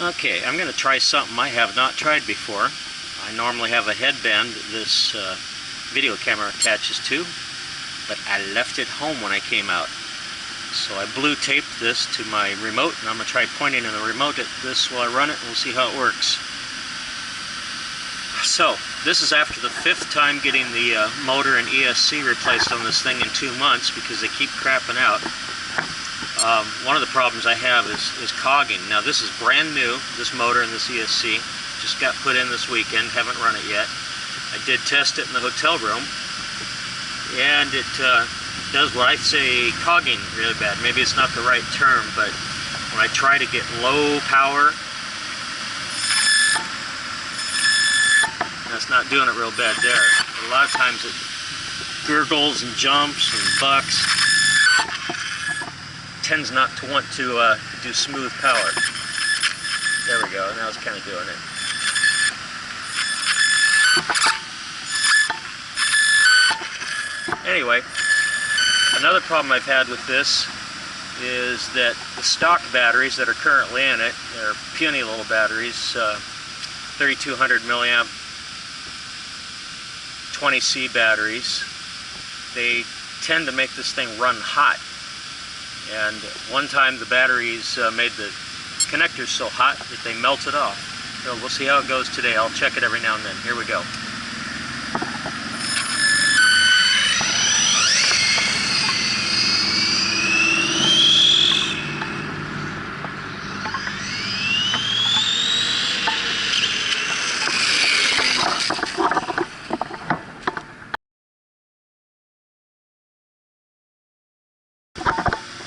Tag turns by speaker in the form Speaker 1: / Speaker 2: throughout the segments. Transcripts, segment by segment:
Speaker 1: Okay, I'm going to try something I have not tried before. I normally have a headband this video camera attaches to, but I left it home when I came out. So I blue taped this to my remote, and I'm going to try pointing in the remote at this while I run it, and we'll see how it works. So, this is after the 5th time getting the motor and ESC replaced on this thing in 2 months because they keep crapping out. One of the problems I have is cogging. Now this is brand new, this motor and this ESC. Just got put in this weekend, haven't run it yet. I did test it in the hotel room, and it does what I say cogging really bad. Maybe it's not the right term, but when I try to get low power, that's not doing it real bad there. But a lot of times it gurgles and jumps and bucks. Tends not to want to do smooth power. There we go, now it's kind of doing it. Anyway, another problem I've had with this is that the stock batteries that are currently in it, they're puny little batteries, 3200 milliamp 20C batteries, they tend to make this thing run hot. And one time the batteries made the connectors so hot that they melted off. So we'll see how it goes today. I'll check it every now and then. Here we go.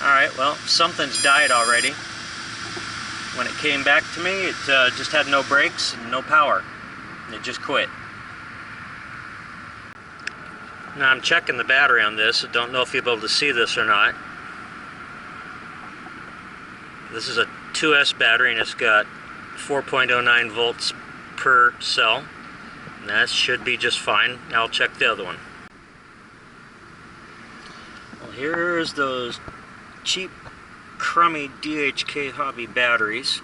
Speaker 1: Alright, well, something's died already. When it came back to me, it just had no brakes and no power. It just quit. Now I'm checking the battery on this. I don't know if you'll be able to see this or not. This is a 2S battery, and it's got 4.09 volts per cell. And that should be just fine. Now I'll check the other one. Well, here's those cheap, crummy DHK hobby batteries.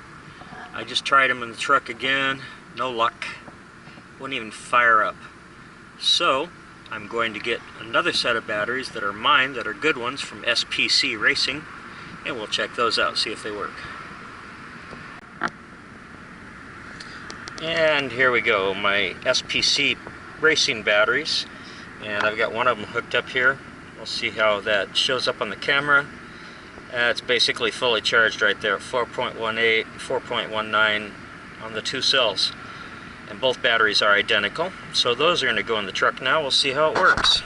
Speaker 1: I just tried them in the truck again. No luck. Wouldn't even fire up. So I'm going to get another set of batteries that are mine, that are good ones from SPC Racing, and we'll check those out, see if they work. And here we go, my SPC Racing batteries, and I've got one of them hooked up here. We'll see how that shows up on the camera. It's basically fully charged right there, 4.18, 4.19 on the 2 cells. And both batteries are identical. So those are going to go in the truck now. We'll see how it works.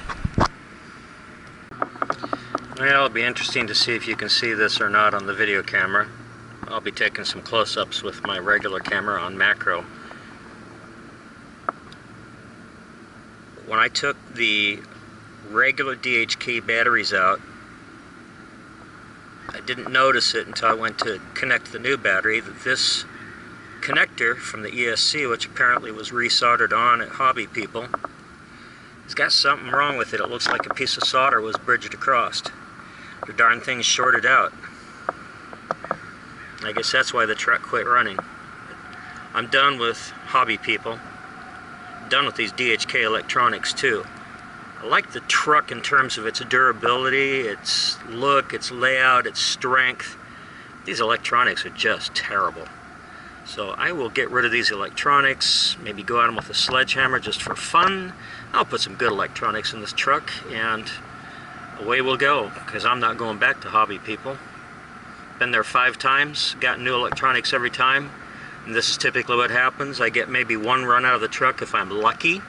Speaker 1: Well, it'll be interesting to see if you can see this or not on the video camera. I'll be taking some close-ups with my regular camera on macro. When I took the regular DHK batteries out, I didn't notice it until I went to connect the new battery that this connector from the ESC, which apparently was resoldered on at Hobby People, has got something wrong with it. It looks like a piece of solder was bridged across. The darn thing's shorted out. I guess that's why the truck quit running. I'm done with Hobby People. I'm done with these DHK electronics too. I like the truck in terms of its durability, its look, its layout, its strength. These electronics are just terrible. So I will get rid of these electronics, maybe go at them with a sledgehammer just for fun. I'll put some good electronics in this truck, and away we'll go, because I'm not going back to Hobby People. Been there 5 times, got new electronics every time, and this is typically what happens. I get maybe 1 run out of the truck if I'm lucky.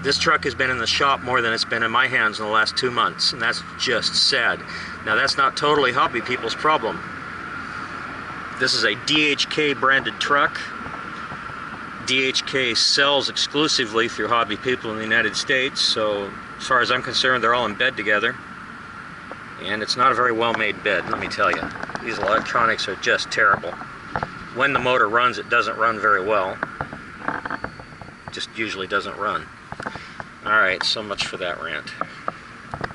Speaker 1: This truck has been in the shop more than it's been in my hands in the last 2 months, and that's just sad. Now that's not totally Hobby People's problem. This is a DHK branded truck. DHK sells exclusively through Hobby People in the United States, so as far as I'm concerned, they're all in bed together. And it's not a very well made bed, let me tell you. These electronics are just terrible. When the motor runs, it doesn't run very well. It just usually doesn't run. Alright, so much for that rant.